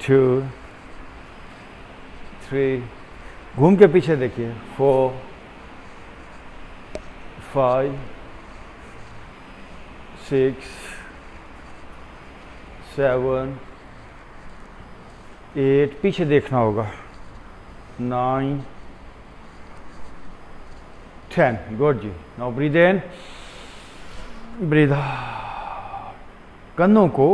2 3, घूम के पीछे देखिए, 4 5 6 7 8, पीछे देखना होगा, 9 10, good ji. Now breathe in, breathe out. कंधों को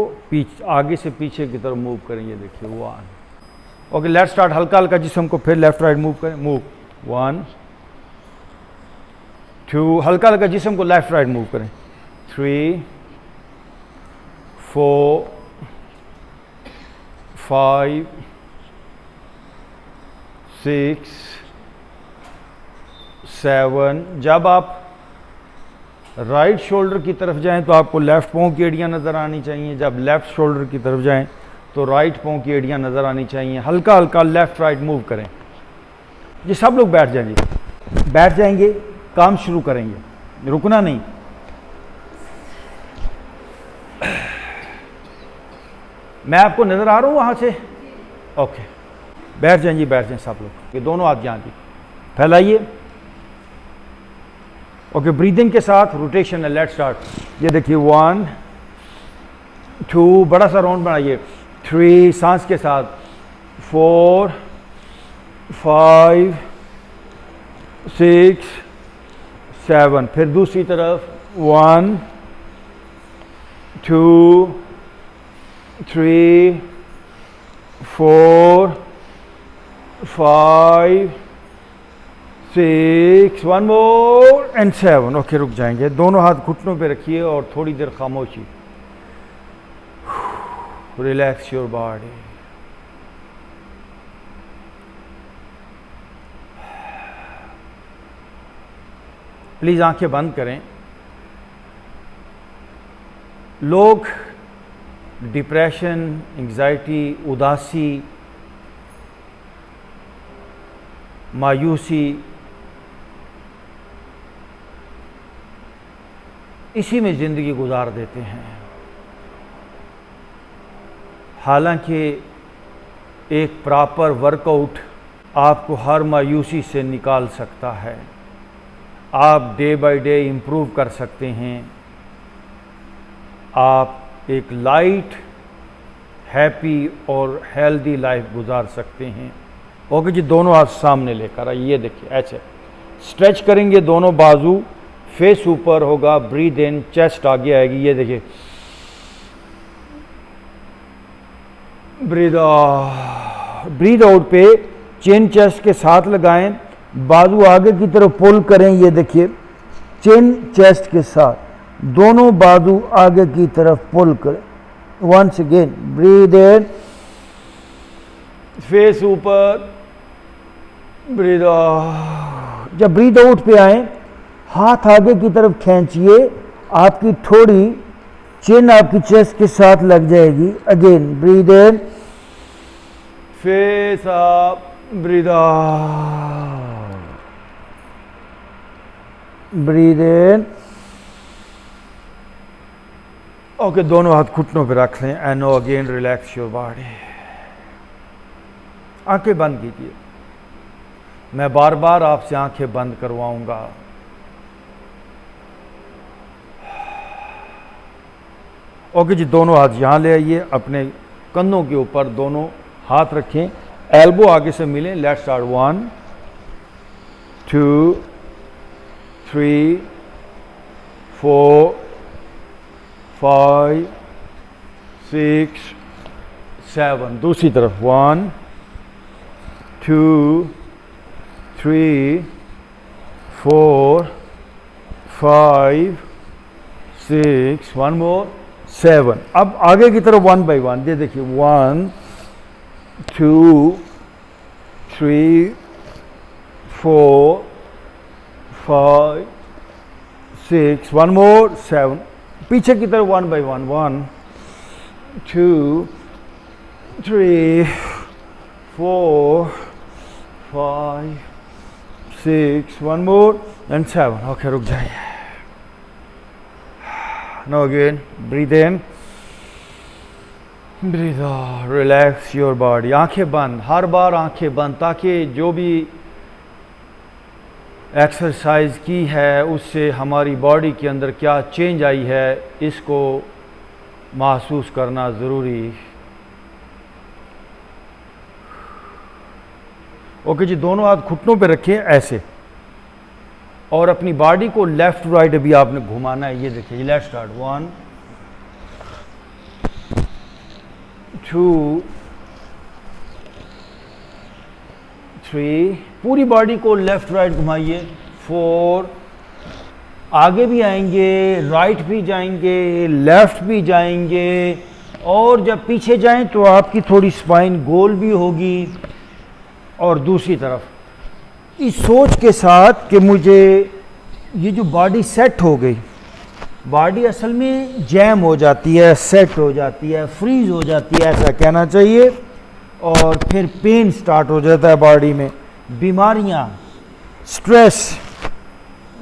आगे से पीछे की तरफ मूव करेंगे, देखिए 1। Okay, let's start. हल्का हल्का जिस्म को फिर लेफ्ट राइट मूव करें, मूव 1 2, हल्का हल्का जिस्म को लेफ्ट राइट मूव करें, 3 4 5 6 7। जब आप राइट शोल्डर की तरफ जाएं तो आपको लेफ्ट पाँव की एड़ियाँ नज़र आनी चाहिए, जब लेफ्ट शोल्डर की तरफ जाएं तो राइट पाँव की एड़ियाँ नज़र आनी चाहिए। हल्का हल्का लेफ्ट राइट मूव करें जी। सब लोग बैठ जाएंगे, बैठ जाएंगे, काम शुरू करेंगे, रुकना नहीं। मैं आपको नज़र आ रहा हूँ वहाँ से? ओके, बैठ जाएं जी, बैठ जाएं सब लोग। ये दोनों हाथ यहाँ जी फैलाइए। ओके, ब्रीदिंग के साथ रोटेशन है। Let's start. ये देखिए 1 2, बड़ा सा राउंड बनाइए, 3, सांस के साथ, 4 5 6 7। फिर दूसरी तरफ 1 2 3 4 5 6, 1 मोर एंड 7। ओके, रुक जाएंगे। दोनों हाथ घुटनों पे रखिए और थोड़ी देर खामोशी। Relax your body. प्लीज आंखें बंद करें। लोग डिप्रेशन, एंग्जाइटी, उदासी, मायूसी, इसी में ज़िंदगी गुजार देते हैं। हालांकि एक प्रॉपर वर्कआउट आपको हर मायूसी से निकाल सकता है। आप डे बाय डे इम्प्रूव कर सकते हैं। आप एक लाइट, हैप्पी और हेल्दी लाइफ गुजार सकते हैं। ओके जी, दोनों हाथ सामने लेकर आइए। देखिए ऐसे स्ट्रेच करेंगे, दोनों बाजू, फेस ऊपर होगा। ब्रीद इन, चेस्ट आगे आएगी। ये देखिए, ब्रीद आउट। ब्रीद आउट पे चेन चेस्ट के साथ लगाएं, बाजू आगे की तरफ पुल करें। ये देखिए, चेन चेस्ट के साथ दोनों बाजू आगे की तरफ पुल करें। Once again, breathe in, face ऊपर, ब्रीद आउट। जब ब्रीद आउट पे आए, हाथ आगे की तरफ खींचिए, आपकी थोड़ी चिन आपकी चेस्ट के साथ लग जाएगी। Again, breathe in, face up, breathe out, breathe in. Okay, दोनों हाथ घुटनों पे रख लें and no again relax your body. आंखें बंद कीजिए। मैं बार बार आपसे आंखें बंद करवाऊंगा। ओके जी, दोनों हाथ यहाँ ले आइए, अपने कंधों के ऊपर दोनों हाथ रखें, एल्बो आगे से मिलें। Let's start. 1 2 3 4 5 6 7। दूसरी तरफ 1 2 3 4 5 6, 1 मोर, 7। अब आगे की तरफ 1 बाई 1। ये देखिए 1 2 3 4 5 6, 1 मोर, 7। पीछे की तरफ 1 बाई 1। 1 2 3 4 5 6, 1 more and 7। ओके, रुक जाइए। Now again, breathe in, breathe out, relax your body. आंखें बंद, हर बार आंखें बंद, ताकि जो भी एक्सरसाइज की है उससे हमारी बॉडी के अंदर क्या चेंज आई है इसको महसूस करना ज़रूरी। ओके जी, दोनों हाथ घुटनों पे रखें ऐसे, और अपनी बॉडी को लेफ्ट राइट अभी आपने घुमाना है। ये देखिए, लेट्स स्टार्ट। 1 2 3, पूरी बॉडी को लेफ्ट राइट घुमाइए। 4, आगे भी आएंगे, राइट भी जाएंगे, लेफ्ट भी जाएंगे, और जब पीछे जाएं तो आपकी थोड़ी स्पाइन गोल भी होगी। और दूसरी तरफ इस सोच के साथ कि मुझे ये जो बॉडी सेट हो गई, बॉडी असल में जैम हो जाती है, सेट हो जाती है, फ्रीज हो जाती है, ऐसा कहना चाहिए। और फिर पेन स्टार्ट हो जाता है बॉडी में, बीमारियां, स्ट्रेस,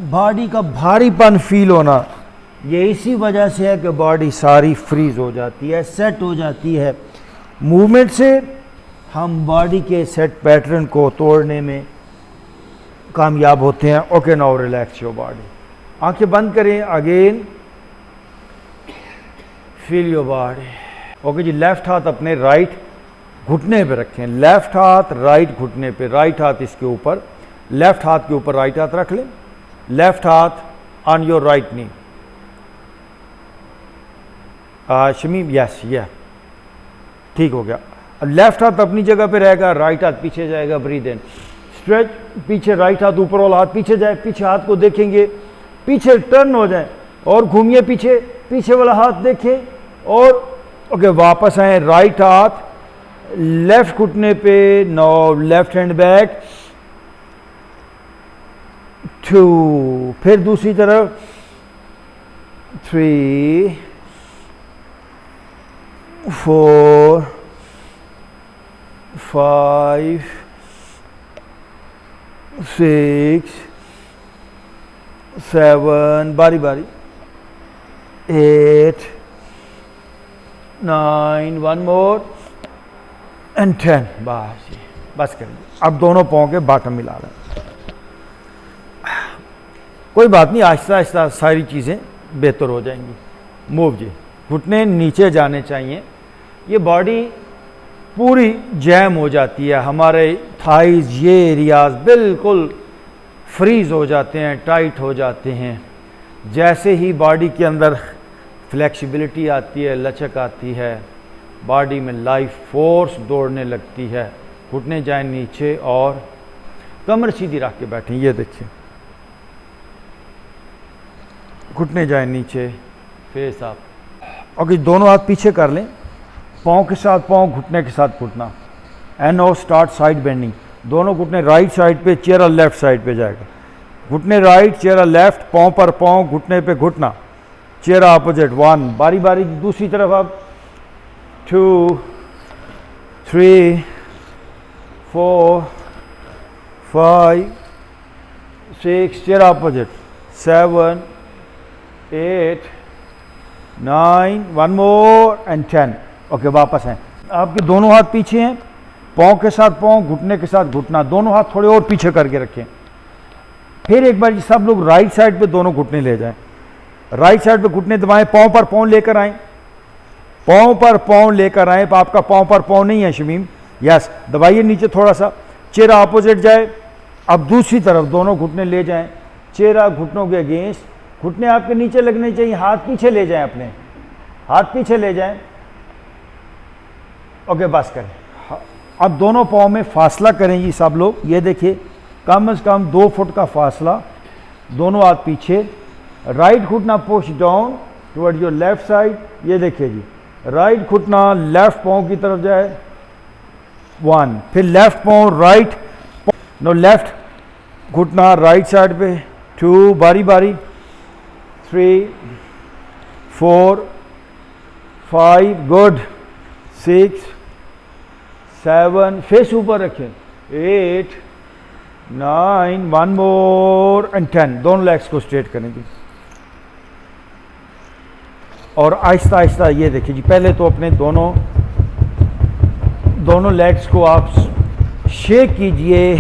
बॉडी का भारीपन फील होना, ये इसी वजह से है कि बॉडी सारी फ्रीज हो जाती है, सेट हो जाती है। मूवमेंट से हम बॉडी के सेट पैटर्न को तोड़ने में कामयाब होते हैं। Okay, now relax your body. आंखें बंद करें। Again feel your body. Okay ji, left हाथ अपने राइट घुटने पे रखें। लेफ्ट हाथ राइट घुटने पे, राइट हाथ इसके ऊपर, लेफ्ट हाथ के ऊपर राइट हाथ रख लें। लेफ्ट हाथ on your right knee. Shamim, yes, या ठीक हो गया। अब लेफ्ट हाथ अपनी जगह पे रहेगा, राइट हाथ पीछे जाएगा। ब्रीथ इन, स्ट्रेच, पीछे राइट हाथ, ऊपर वाला हाथ पीछे जाए, पीछे हाथ को देखेंगे, पीछे टर्न हो जाए और घूमिए पीछे, पीछे वाला हाथ देखें और ओके वापस आए। राइट हाथ लेफ्ट घुटने पे, नो लेफ्ट हैंड बैक, 2, फिर दूसरी तरफ 3 4 5 6 7, बारी बारी, 8 9, 1 मोर एंड 10। बस करिए। अब दोनों पाँव के बॉटम मिला लें। कोई बात नहीं, आहिस्ता आहिस्ता सारी चीज़ें बेहतर हो जाएंगी। मूव जी, घुटने नीचे जाने चाहिए। ये बॉडी पूरी जैम हो जाती है, हमारे थाइज, ये एरियाज बिल्कुल फ्रीज हो जाते हैं, टाइट हो जाते हैं। जैसे ही बॉडी के अंदर फ्लेक्सिबिलिटी आती है, लचक आती है, बॉडी में लाइफ फोर्स दौड़ने लगती है। घुटने जाएं नीचे और कमर सीधी रख के बैठें। ये देखिए, घुटने जाएं नीचे, फेस अप। ओके, दोनों हाथ पीछे कर लें, पाँव के साथ पाँव, घुटने के साथ घुटना। And now start side bending. दोनों घुटने राइट साइड पे, चेहरा लेफ्ट साइड पे जाएगा। घुटने राइट, चेहरा लेफ्ट, पाँव पर पाँव, घुटने पे घुटना, चेहरा अपोजिट। 1, बारी बारी दूसरी तरफ। अब 2 3 4 5 6, चेहरा अपोजिट, 7 8 9, 1 मोर एंड 10। ओके, वापस हैं। आपके दोनों हाथ पीछे हैं, पाँव के साथ पाँव, घुटने के साथ घुटना, दोनों हाथ थोड़े और पीछे करके रखें। फिर एक बार सब लोग राइट साइड पे दोनों घुटने ले जाएं। राइट साइड पे घुटने दबाएं, पाँव पर पाँव लेकर आएं, पाँव पर पाँव लेकर आएं। आपका पाँव पर पाँव नहीं है शमीम, यस, दबाइए नीचे थोड़ा सा, चेहरा अपोजिट जाए। अब दूसरी तरफ दोनों घुटने ले जाएं, चेहरा घुटनों के अगेंस्ट, घुटने आपके नीचे लगने चाहिए, हाथ पीछे ले जाएं, अपने हाथ पीछे ले जाएं। ओके, बस करें। अब दोनों पाँव में फासला करें जी सब लोग। ये देखिए, कम से कम 2 फुट का फासला, दोनों हाथ पीछे। राइट घुटना push down toward your left side. ये देखिए जी, राइट घुटना लेफ्ट पाँव की तरफ जाए, 1, फिर लेफ्ट पाँव राइट, नो लेफ्ट घुटना राइट साइड पे, 2, बारी बारी, 3 4 5, गुड, 6 7, फेस ऊपर रखें, 8 9, 1 मोर एंड 10। दोनों लेग्स को स्ट्रेट करेंगे और आहिस्ता आहिस्ता। ये देखिए जी, पहले तो अपने दोनों दोनों लेग्स को आप शेक कीजिए,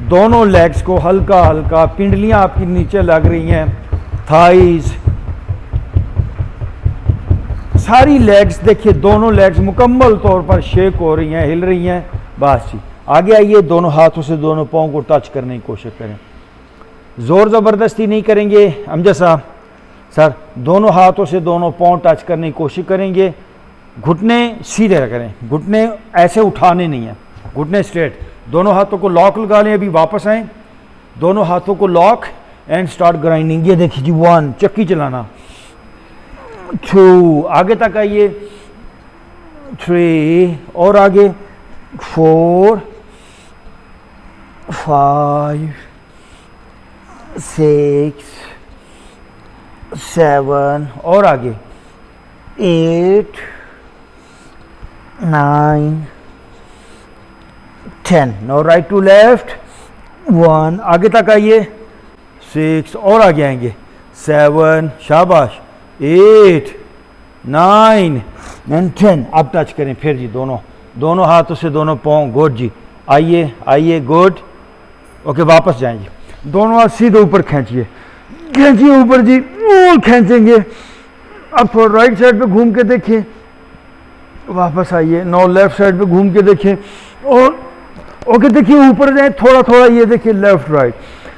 दोनों लेग्स को हल्का हल्का, पिंडलियां आपकी नीचे लग रही हैं, थाइज, सारी लेग्स देखिए, दोनों लेग्स मुकम्मल तौर पर शेक हो रही हैं, हिल रही हैं। बस जी, आगे आइए, दोनों हाथों से दोनों पाँव को टच करने की कोशिश करें, ज़ोर ज़बरदस्ती नहीं करेंगे। अमजद साहब सर, दोनों हाथों से दोनों पाँव टच करने की कोशिश करेंगे, घुटने सीधे करें, घुटने ऐसे उठाने नहीं हैं, घुटने स्ट्रेट, दोनों हाथों को लॉक लगा लें। अभी वापस आएँ, दोनों हाथों को लॉक एंड स्टार्ट ग्राइंडिंग। ये देखिए जी, 1, चक्की चलाना, 2, आगे तक आइए, 3 और आगे, 4, 5, 6, 7 और आगे, 8, 9, 10। नो राइट टू लेफ्ट, 1, आगे तक आइए, 6 और आगे आएंगे, 7, शाबाश, 8, 9 एंड 10। अब टच करें फिर जी, दोनों हाथों से दोनों पाँव, गुड जी, आइए आइए, गुड, ओके, वापस जाएंगे, दोनों हाथ सीधे ऊपर खींचिए, खींचिए ऊपर जी, और खींचेंगे। अब थोड़ा राइट साइड पे घूम के देखिए, वापस आइए, नो लेफ्ट साइड पे घूम के देखिए, और ओके देखिए ऊपर जाए थोड़ा थोड़ा, ये देखिए लेफ्ट राइट,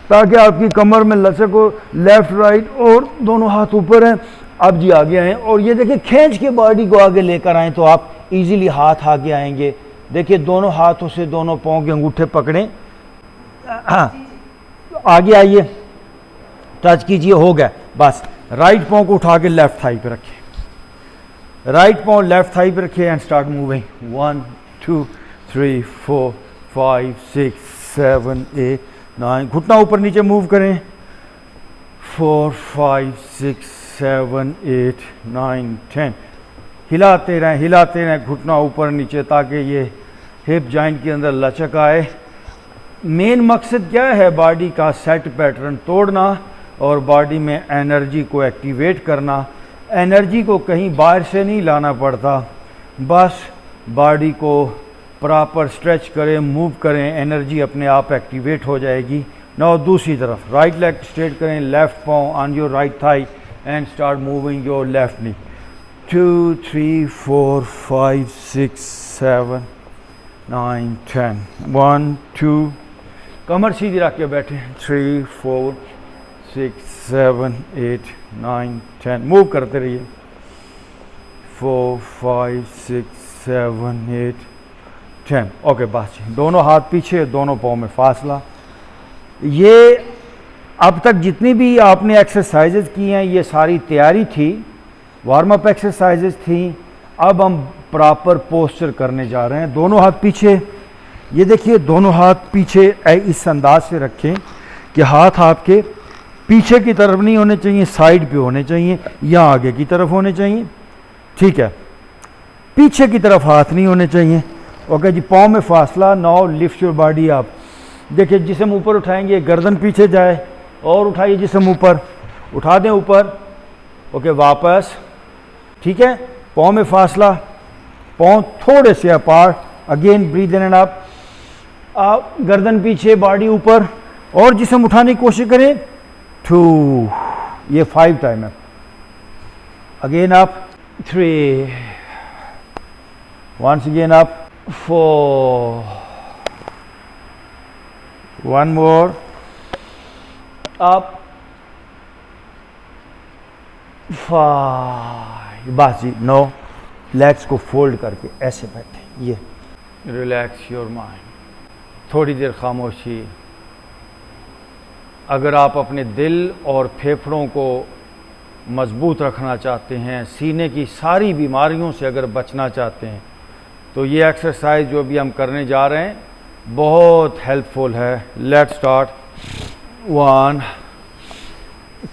ताकि आपकी कमर में लचक हो, लेफ्ट राइट, और दोनों हाथ ऊपर हैं। अब जी आगे आएँ, और ये देखिए खींच के बॉडी को आगे लेकर आएँ तो आप इजीली हाथ आगे आएंगे। देखिए दोनों हाथों से दोनों पाँव के अंगूठे पकड़ें, आगे आइए, टच कीजिए, हो गया। बस राइट पाँव को उठा के लेफ्ट थाई पे रखें, राइट पाँव लेफ्ट थाई पे रखिए एंड स्टार्ट मूविंग, 1, 2, 3, 4, 5, 6, 7, 8, 9, घुटना ऊपर नीचे मूव करें, 4, 5, 6, 7, 8, 9, 10, हिलाते रहें घुटना ऊपर नीचे, ताकि ये हिप जॉइंट के अंदर लचक आए। मेन मकसद क्या है, बॉडी का सेट पैटर्न तोड़ना और बॉडी में एनर्जी को एक्टिवेट करना। एनर्जी को कहीं बाहर से नहीं लाना पड़ता, बस बॉडी को प्रॉपर स्ट्रेच करें, मूव करें, एनर्जी अपने आप एक्टिवेट हो जाएगी। नाउ दूसरी तरफ, राइट लेग स्ट्रेट करें, लेफ्ट पाँव on your right thigh and start moving your left नी, 2, 3, 4, 5, 6, 7, 9, 10, 1, 2, कमर सीधी रख के बैठे, 3, 4, 6, 7, 8, 9, 10, मूव करते रहिए, 4, 5, 6, 7, 8, 10, ओके, बस दोनों हाथ पीछे, दोनों पाँव में फासला। ये अब तक जितनी भी आपने एक्सरसाइजेज की हैं, ये सारी तैयारी थी, वार्म अप एक्सरसाइजेज थी। अब हम प्रॉपर पोस्चर करने जा रहे हैं। दोनों हाथ पीछे, ये देखिए दोनों हाथ पीछे इस अंदाज से रखें कि हाथ आपके पीछे की तरफ नहीं होने चाहिए, साइड पे होने चाहिए या आगे की तरफ होने चाहिए, ठीक है, पीछे की तरफ हाथ नहीं होने चाहिए। ओके जी, पाँव में फासला। Now lift your body up, देखिए जिस्म ऊपर उठाएंगे, गर्दन पीछे जाए, और उठाइए जिस्म ऊपर, उठा दें ऊपर, ओके, वापस, ठीक है, पाँव में फासला, पाँव थोड़े से apart, again breathe in and up, आप गर्दन पीछे, बॉडी ऊपर, और जिस्म उठाने की कोशिश करें, 2, ये 5 टाइम है, again up, 3, once again up, 4, 1 more up, 5, बस जी, नो, लेग्स को फोल्ड करके ऐसे बैठे, ये रिलैक्स योर माइंड, थोड़ी देर खामोशी। अगर आप अपने दिल और फेफड़ों को मजबूत रखना चाहते हैं, सीने की सारी बीमारियों से अगर बचना चाहते हैं, तो ये एक्सरसाइज जो भी हम करने जा रहे हैं बहुत हेल्पफुल है। लेट्स स्टार्ट, 1,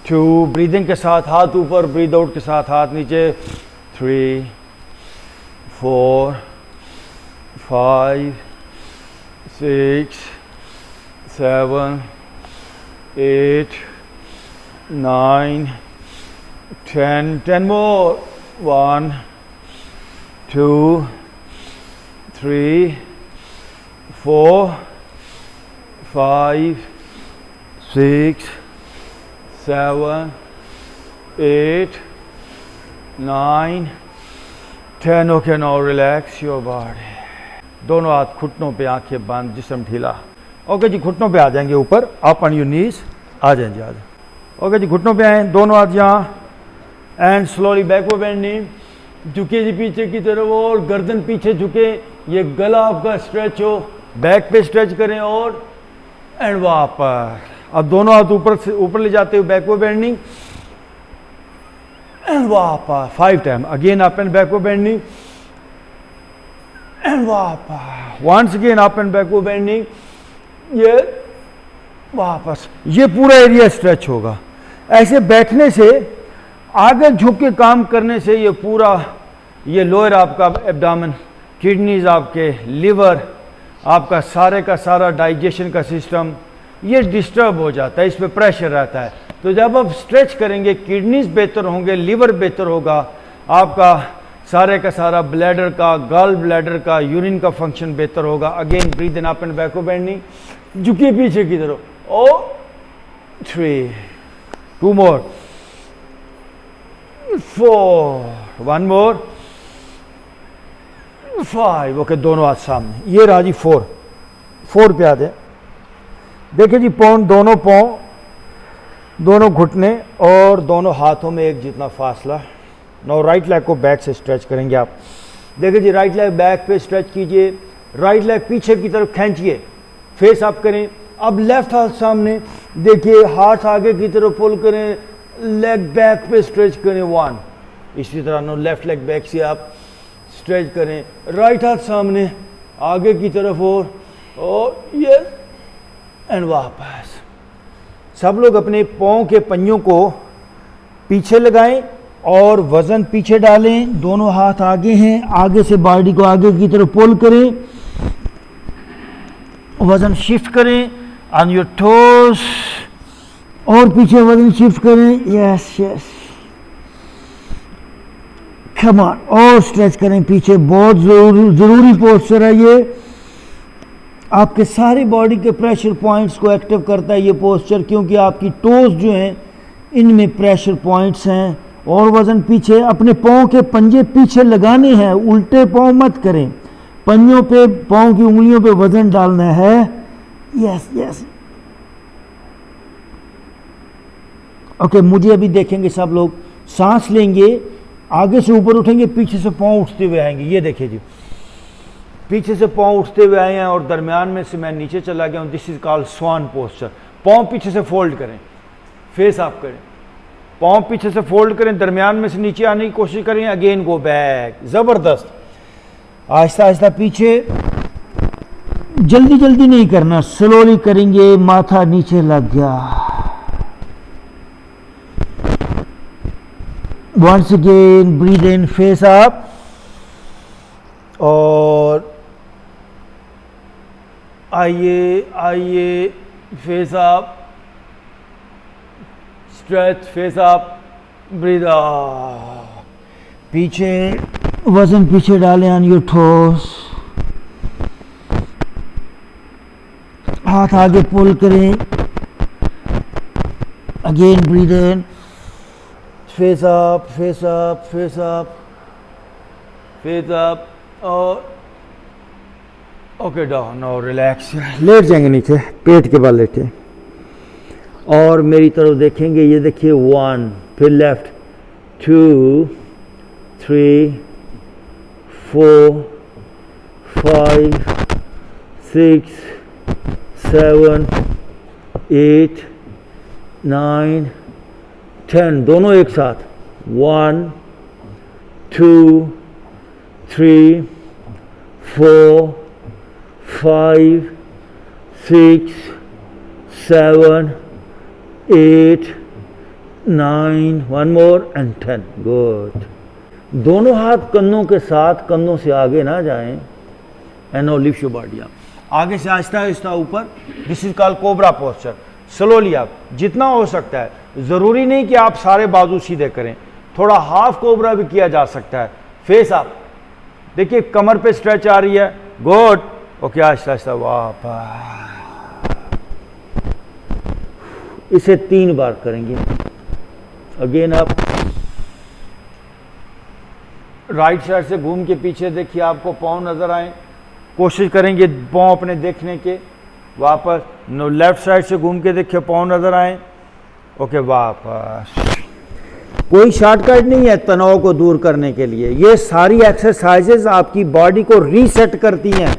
2, ब्रीदिंग के साथ हाथ ऊपर, ब्रीद आउट के साथ हाथ नीचे, 3, 4, 5, 6, 7, 8, 9, 10, 10 more, 1, 2, 3 4 5 6 7 8 9 10। Okay, now relax your body. दोनों हाथ घुटनों पे, आंखें बंद, जिस्म ढीला। ओके जी, घुटनों पे आ जाएंगे ऊपर, अप ऑन योर नीज, आ जाएं जी, आ जाए। ओके जी, घुटनों पे आए, दोनों हाथ यहाँ, एंड स्लोली बैकवर्ड बेंडिंग, झुके जी पीछे की तरफ और गर्दन पीछे झुके, ये गला आपका स्ट्रेच हो, बैक पे स्ट्रेच करें और एंड वापस। अब दोनों हाथ ऊपर से ऊपर ले जाते हुए बैकवर्ड बेंडिंग एंड वापस 5 time. Again up and backward bending and वापस, once again up and backward bending, ये वापस। ये पूरा एरिया स्ट्रेच होगा। ऐसे बैठने से, आगे झुक के काम करने से ये पूरा, ये लोअर आपका एब्डामन, किडनीज आपके, लिवर आपका, सारे का सारा डाइजेशन का सिस्टम ये डिस्टर्ब हो जाता है, इस पे प्रेशर रहता है। तो जब आप स्ट्रेच करेंगे, किडनीज बेहतर होंगे, लिवर बेहतर होगा, आपका सारे का सारा ब्लैडर का, गॉल ब्लैडर का, यूरिन का फंक्शन बेहतर होगा। Again breathe in up and backward bending, झुकिए पीछे की तरफ, ओ 3 2 मोर 4 1 मोर 5। ओके, दोनों हाथ सामने, ये रहा जी 4 पे आते। देखिए जी, दोनों पाँव, दोनों घुटने और दोनों हाथों में एक जितना फासला। नाउ राइट लेग को बैक से स्ट्रेच करेंगे आप। देखिए जी, राइट लेग बैक पे स्ट्रेच कीजिए, राइट लेग पीछे की तरफ खींचिए, फेस अप करें। अब लेफ्ट हाथ सामने, देखिए हाथ आगे की तरफ पुल करें, लेग बैक पे स्ट्रेच करें 1। इसी तरह नो लेफ्ट लेग बैक से आप स्ट्रेच करें, राइट हाथ सामने आगे की तरफ और ये एंड वापस। सब लोग अपने पाँव के पहियों को पीछे लगाएं और वजन पीछे डालें, दोनों हाथ आगे हैं, आगे से बॉडी को आगे की तरफ पुल करें, वजन शिफ्ट करें ऑन योर टोस और पीछे वजन शिफ्ट करें, यस यस, कम ऑन, और स्ट्रेच करें पीछे। बहुत जरूरी पोस्चर है ये, आपके सारी बॉडी के प्रेशर पॉइंट्स को एक्टिव करता है ये पोस्चर, क्योंकि आपकी टोज जो हैं इनमें प्रेशर पॉइंट्स हैं। और वजन पीछे, अपने पाँव के पंजे पीछे लगाने हैं, उल्टे पाँव मत करें, पंजों पे, पाँव की उंगलियों पे वजन डालना है, यस यस। ओके, मुझे अभी देखेंगे सब लोग, सांस लेंगे, आगे से ऊपर उठेंगे, पीछे से पाँव उठते हुए आएंगे। ये देखिए जी, पीछे से पाँव उठते हुए आए हैं और दरमियान में से मैं नीचे चला गया हूँ। This is called swan posture. पाँव पीछे से फोल्ड करें, फेस अप करें, पाँव पीछे से फोल्ड करें, दरमियान में से नीचे आने की कोशिश करें, अगेन गो बैक, ज़बरदस्त। आहिस्ता आहिस्ता पीछे, जल्दी जल्दी नहीं करना, स्लोली करेंगे, माथा नीचे लग गया। Once again breathe in, face up और आइए face up, stretch, face up, breathe out, पीछे वजन पीछे डालें ऑन योर टोस, हाथ आगे पुल करें, again breathe in, face up face up face up face up और ओके डाउन और रिलैक्स। लेट जाएंगे नीचे, पेट के बल लेटे और मेरी तरफ देखेंगे। ये देखिए 1, फिर लेफ्ट 2 3 4 5 6 7 8 9 10, दोनों एक साथ 1 2 3 4 5 6 7 8 9, 1 मोर एंड 10। गुड। दोनों हाथ कंधों के साथ, कंधों से आगे ना जाएं। And now lift your body up, आगे से आहिस्ता आहिस्ता ऊपर। This is called cobra posture. Slowly आप जितना हो सकता है, ज़रूरी नहीं कि आप सारे बाजू सीधे करें, थोड़ा हाफ कोबरा भी किया जा सकता है। फेस अप, देखिए कमर पे स्ट्रेच आ रही है, गुड। ओके, आहिस्ता आहिस्ता वापस। इसे 3 बार करेंगे। अगेन आप राइट साइड से घूम के पीछे देखिए, आपको पाँव नजर आए, कोशिश करेंगे पाँव अपने देखने के। वापस लेफ्ट साइड से घूम के देखिए, पाँव नजर आए। ओके, वापस। कोई शॉर्टकट नहीं है तनाव को दूर करने के लिए। ये सारी एक्सरसाइजेस आपकी बॉडी को रीसेट करती हैं,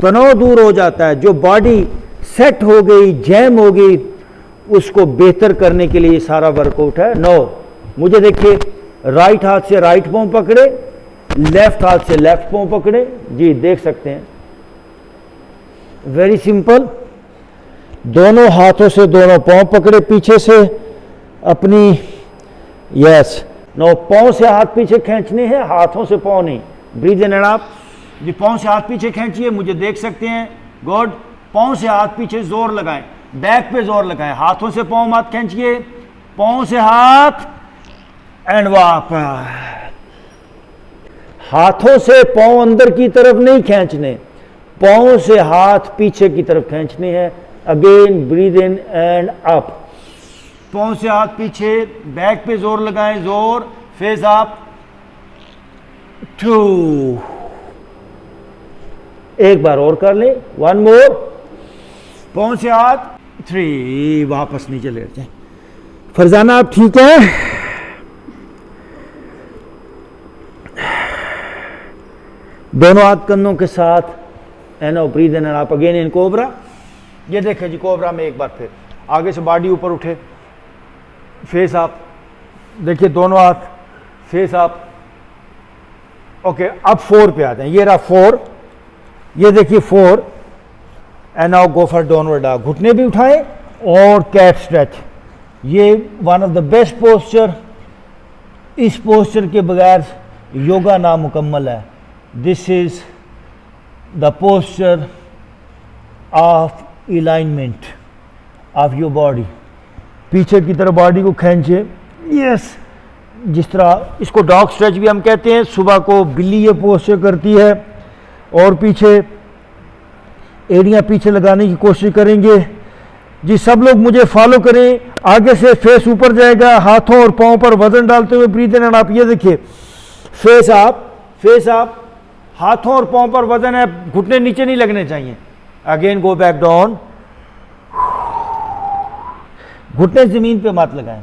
तनाव दूर हो जाता है। जो बॉडी सेट हो गई, जैम हो गई, उसको बेहतर करने के लिए ये सारा वर्कआउट है। नो, मुझे देखिए, राइट हाथ से राइट पाँव पकड़े, लेफ्ट हाथ से लेफ्ट पाँव पकड़े। जी देख सकते हैं, वेरी सिंपल। दोनों हाथों से दोनों पाँव पकड़े पीछे से अपनी। यस, नो, पाँव से हाथ पीछे खींचने हैं, हाथों से पाँव नहीं। Breathe in and out. जी, पाँव से हाथ पीछे खींचिए, मुझे देख सकते हैं। गुड। पाँव से हाथ पीछे जोर लगाएं, बैक पे जोर लगाएं, हाथों से पाँव मत खींचिए, पाँव से हाथ एंड वापस। हाथों से पाँव अंदर की तरफ नहीं खींचने, पाँव से हाथ पीछे की तरफ खींचने हैं। Again breathe in and up. पाँव से हाथ पीछे, बैक पे जोर लगाएं, जोर, फेस अप। 2, एक बार और कर लें, 1 मोर। पाँव से हाथ, 3, वापस नीचे लेट जाए। फरजाना आप ठीक है? दोनों हाथ कंधों के साथ and breathe in and up. Again in cobra. ये देखें जी, कोबरा में एक बार फिर आगे से बॉडी ऊपर उठे, फेस अप। देखिए दोनों हाथ, फेस अप। ओके, अब 4 पे आते हैं। ये रहा 4, ये देखिए 4 and now go for downward dog. घुटने भी उठाएं और कैट स्ट्रेच। ये one of the best posture. इस पोस्चर के बगैर योगा नामुकम्मल है। This is the posture of alignment of your body. पीछे की तरफ बॉडी को खींचे। यस, जिस तरह इसको डॉग स्ट्रेच भी हम कहते हैं। सुबह को बिल्ली ये पोस्चर करती है और पीछे एड़ियाँ पीछे लगाने की कोशिश करेंगे। जी सब लोग मुझे फॉलो करें। आगे से फेस ऊपर जाएगा, हाथों और पाँव पर वजन डालते हुए ब्रीथ इन एंड आप। ये देखिए, फेस अप, फेस अप, हाथों और पाँव पर वजन है, घुटने नीचे नहीं लगने चाहिए। अगेन गो बैक डाउन, घुटने जमीन पे मत लगाएं।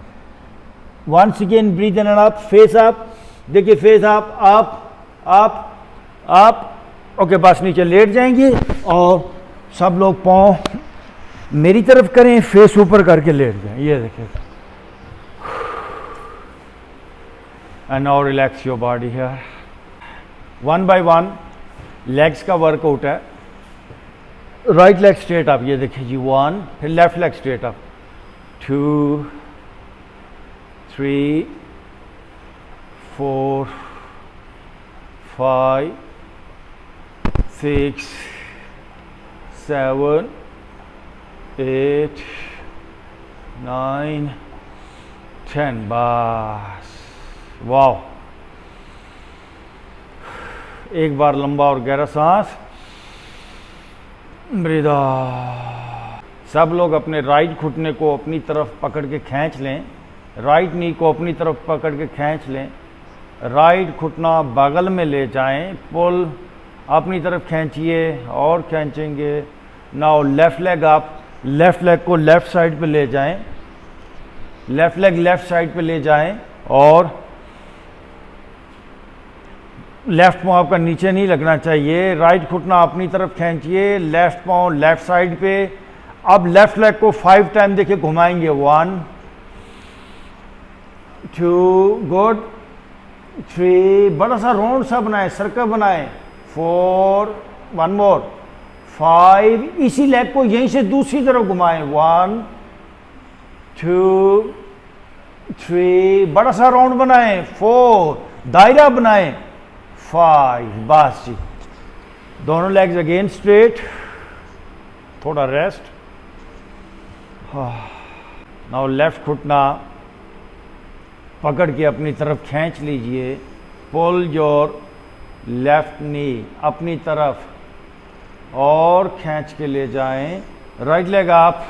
Once again breathe in and up, face up. देखिए face up, up up up. Okay, बस नीचे लेट जाएंगे और सब लोग पाँव मेरी तरफ करें, फेस ऊपर करके लेट जाएं। ये देखिए, and now relax your body here. 1 by 1 legs का वर्कआउट है। Right leg straight up. ये देखिए जी 1, फिर लेफ्ट लेग स्ट्रेट अप, 2, 3, 4, 5, 6, 7, 8, 9, 10। बस, वाह। एक बार लंबा और गहरा सांस, ब्रीथ आउट। सब लोग अपने राइट घुटने को अपनी तरफ पकड़ के खींच लें, राइट नी को अपनी तरफ पकड़ के खींच लें, राइट घुटना बगल में ले जाएं, पुल अपनी तरफ खींचिए और खींचेंगे। Now left leg up, left leg को लेफ्ट साइड पे ले जाएं, लेफ्ट लेग लेफ्ट साइड पे ले जाएं और लेफ्ट पाँव आपका नीचे नहीं लगना चाहिए। राइट घुटना अपनी तरफ खींचिए, लेफ्ट पाँव लेफ्ट साइड पे। अब लेफ्ट लेग को 5 टाइम देखिए घुमाएंगे। 1, 2, गुड, 3, बड़ा सा राउंड सा बनाए, सर्कल बनाए, 4, 1 मोर, 5। इसी लेग को यहीं से दूसरी तरफ घुमाएं। 1, 2, 3, बड़ा सा राउंड बनाएं, 4, दायरा बनाएं, 5। बस जी, दोनों लेग्स अगेन स्ट्रेट, थोड़ा रेस्ट। नाउ लेफ्ट घुटना पकड़ के अपनी तरफ खींच लीजिए, पुल योर लेफ्ट नी अपनी तरफ और खींच के ले जाएं। राइट लेग आप,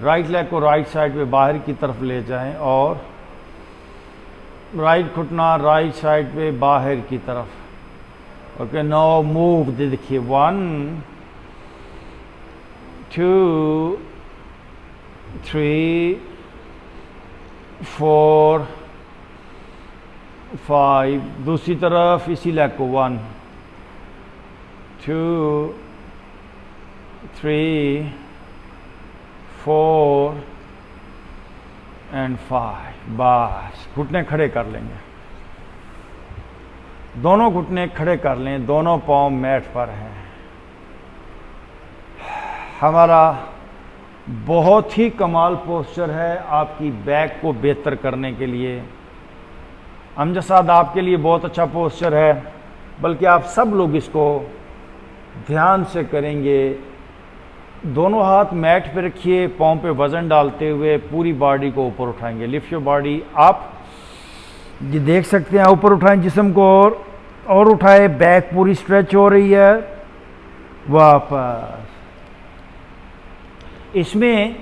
राइट लेग को राइट साइड पे बाहर की तरफ ले जाएं और राइट घुटना राइट साइड पे बाहर की तरफ। ओके, नाउ मूव, देखिए 1 2 3 4 5। दूसरी तरफ इसी लेग को 1 2 3 4 एंड 5। बस घुटने खड़े कर लेंगे, दोनों घुटने खड़े कर लें, दोनों पाँव मैट पर हैं। हमारा बहुत ही कमाल पोस्चर है आपकी बैक को बेहतर करने के लिए। अमजद साहब आपके लिए बहुत अच्छा पोस्चर है, बल्कि आप सब लोग इसको ध्यान से करेंगे। दोनों हाथ मैट पे रखिए, पाँव पे वज़न डालते हुए पूरी बॉडी को ऊपर उठाएंगे। लिफ्ट योर बॉडी आप, ये देख सकते हैं, ऊपर उठाएं जिस्म को और उठाए, बैक पूरी स्ट्रेच हो रही है। वापस इसमें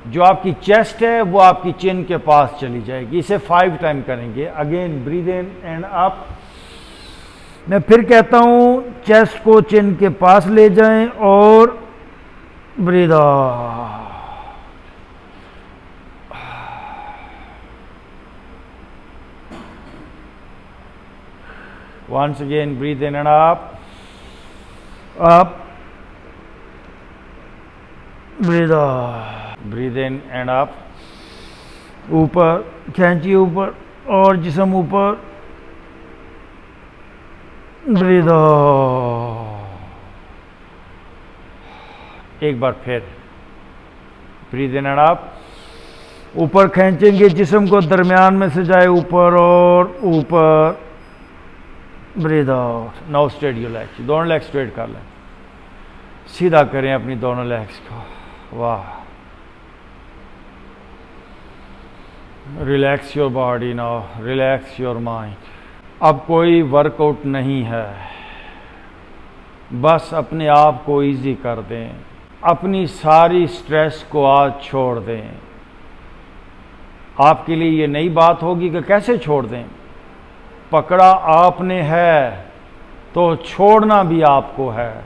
जो आपकी चेस्ट है वो आपकी चिन के पास चली जाएगी। इसे 5 टाइम करेंगे। Again breathe in and up. मैं फिर कहता हूं, चेस्ट को चिन के पास ले जाएं और breathe out. Once again, breathe in and up, breathe out, breathe in and up, ऊपर खींचिए ऊपर और जिस्म ऊपर, breathe out। एक बार फिर breathe in and up, ऊपर खींचेंगे जिस्म को, दरमियान में से जाए ऊपर और ऊपर, breathe out. Now straight your legs, दोनों लेग स्ट्रेट कर लें, सीधा करें अपनी दोनों लेग्स को। वाह, relax your body now, relax your mind. अब कोई वर्कआउट नहीं है, बस अपने आप को इजी कर दें, अपनी सारी स्ट्रेस को आज छोड़ दें। आपके लिए ये नई बात होगी कि कैसे छोड़ दें। पकड़ा आपने है तो छोड़ना भी आपको है।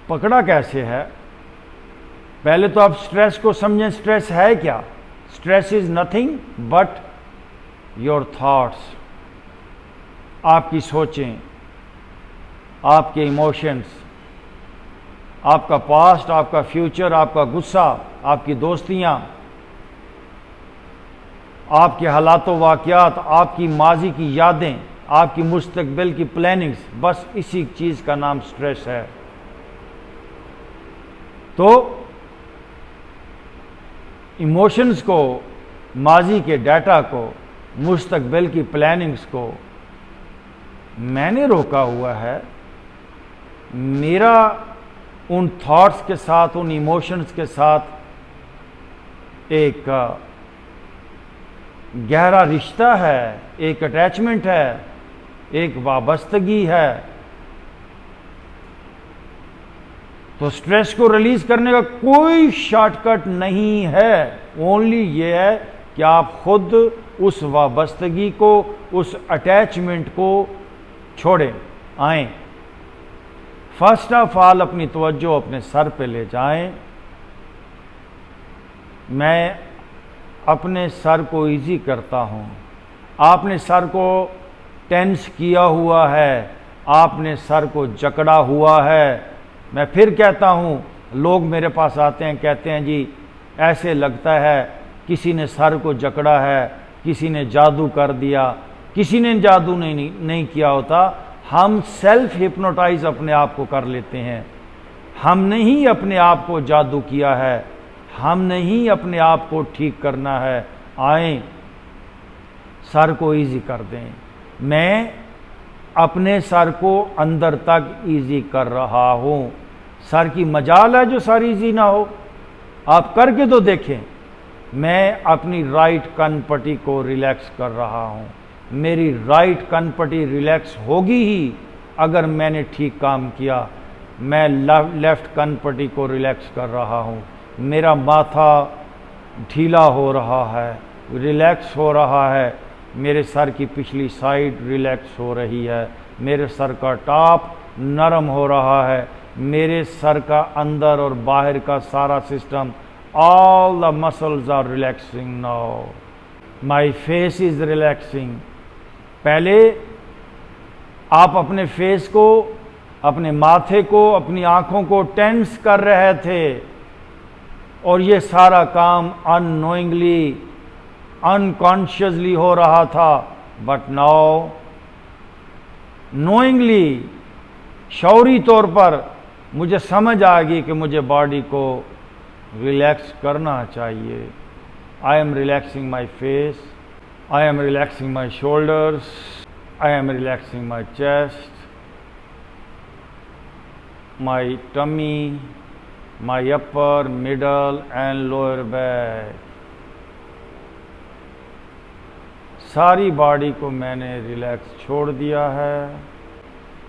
पकड़ा कैसे है? पहले तो आप स्ट्रेस को समझें। स्ट्रेस है क्या? Stress is nothing but your thoughts, आपकी सोचें, आपके इमोशंस, आपका पास्ट, आपका फ्यूचर, आपका गुस्सा, आपकी दोस्तियां, आपके हालात वाक़यात, आपकी माजी की यादें, आपकी मुस्तकबिल की प्लानिंग्स, बस इसी चीज़ का नाम स्ट्रेस है। तो इमोशंस को, माजी के डाटा को, मुस्तकबिल की प्लानिंग्स को मैंने रोका हुआ है। मेरा उन थॉट्स के साथ, उन इमोशंस के साथ एक गहरा रिश्ता है, एक अटैचमेंट है, एक वाबस्तगी है। तो स्ट्रेस को रिलीज करने का कोई शॉर्टकट नहीं है। ओनली ये है कि आप खुद उस वाबस्तगी को, उस अटैचमेंट को छोड़ें, आएं। फर्स्ट ऑफ ऑल अपनी तवज्जो अपने सर पे ले जाएं। मैं अपने सर को इजी करता हूँ। आपने सर को टेंस किया हुआ है, आपने सर को जकड़ा हुआ है। मैं फिर कहता हूँ, लोग मेरे पास आते हैं, कहते हैं जी ऐसे लगता है किसी ने सर को जकड़ा है, किसी ने जादू कर दिया। किसी ने जादू नहीं किया होता। हम सेल्फ हिप्नोटाइज अपने आप को कर लेते हैं। हमने ही अपने आप को जादू किया है, हमने ही अपने आप को ठीक करना है। आएं, सर को इजी कर दें। मैं अपने सर को अंदर तक इजी कर रहा हूं। सर की मजाल है जो सर इजी ना हो, आप करके तो देखें। मैं अपनी राइट कनपट्टी को रिलैक्स कर रहा हूं। मेरी राइट कनपट्टी रिलैक्स होगी ही अगर मैंने ठीक काम किया, मैं लेफ्ट कन पट्टी को रिलैक्स कर रहा हूँ, मेरा माथा ढीला हो रहा है, रिलैक्स हो रहा है, मेरे सर की पिछली साइड रिलैक्स हो रही है, मेरे सर का टॉप नरम हो रहा है, मेरे सर का अंदर और बाहर का सारा system, all the muscles are relaxing now, my face is relaxing. पहले आप अपने फेस को, अपने माथे को, अपनी आंखों को टेंस कर रहे थे और ये सारा काम अननोइंगली, अनकॉन्शियसली हो रहा था, बट नाउ नोइंगली, शौरी तौर पर मुझे समझ आ गई कि मुझे बॉडी को रिलैक्स करना चाहिए। I am relaxing my face, I am relaxing my shoulders, I am relaxing my chest, my tummy, my upper, middle and lower back. सारी बॉडी को मैंने रिलैक्स छोड़ दिया है।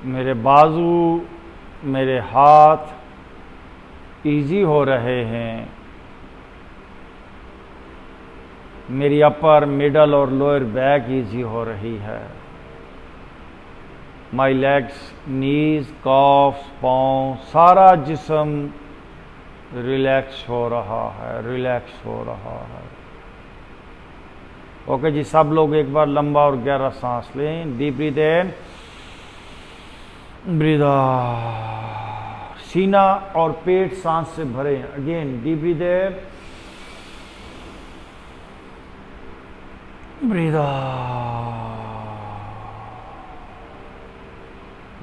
मेरे बाजू, मेरे हाथ इजी हो रहे हैं, मेरी अपर, मिडल और लोअर बैक इजी हो रही है। माई लेग्स, नीज, कॉफ्स, पाँव, सारा जिस्म रिलैक्स हो रहा है, रिलैक्स हो रहा है। ओके जी, सब लोग एक बार लंबा और गहरा सांस लें। डीप ब्रीथ इन, ब्रीथ आउट। सीना और पेट सांस से भरे। अगेन डीप ब्रीथ इन, ब्रीथ आउट।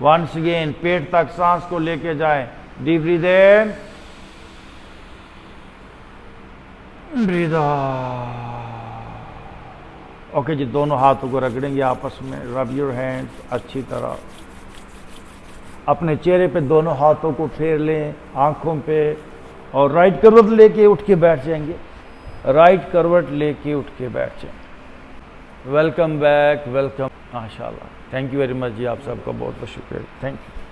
वंस अगेन पेट तक सांस को लेके जाएं। डीप ब्रीथ इन, ब्रीथ आउट। ओके जी, दोनों हाथों को रगड़ेंगे आपस में। रब योर हैंड्स अच्छी तरह। अपने चेहरे पे दोनों हाथों को फेर लें, आंखों पे, और राइट करवट लेके उठ के बैठ जाएंगे। राइट करवट लेके उठ के बैठ जाएंगे। Welcome back, welcome. माशाल्लाह, थैंक यू वेरी मच जी, आप सबका बहुत बहुत शुक्रिया। Thank you.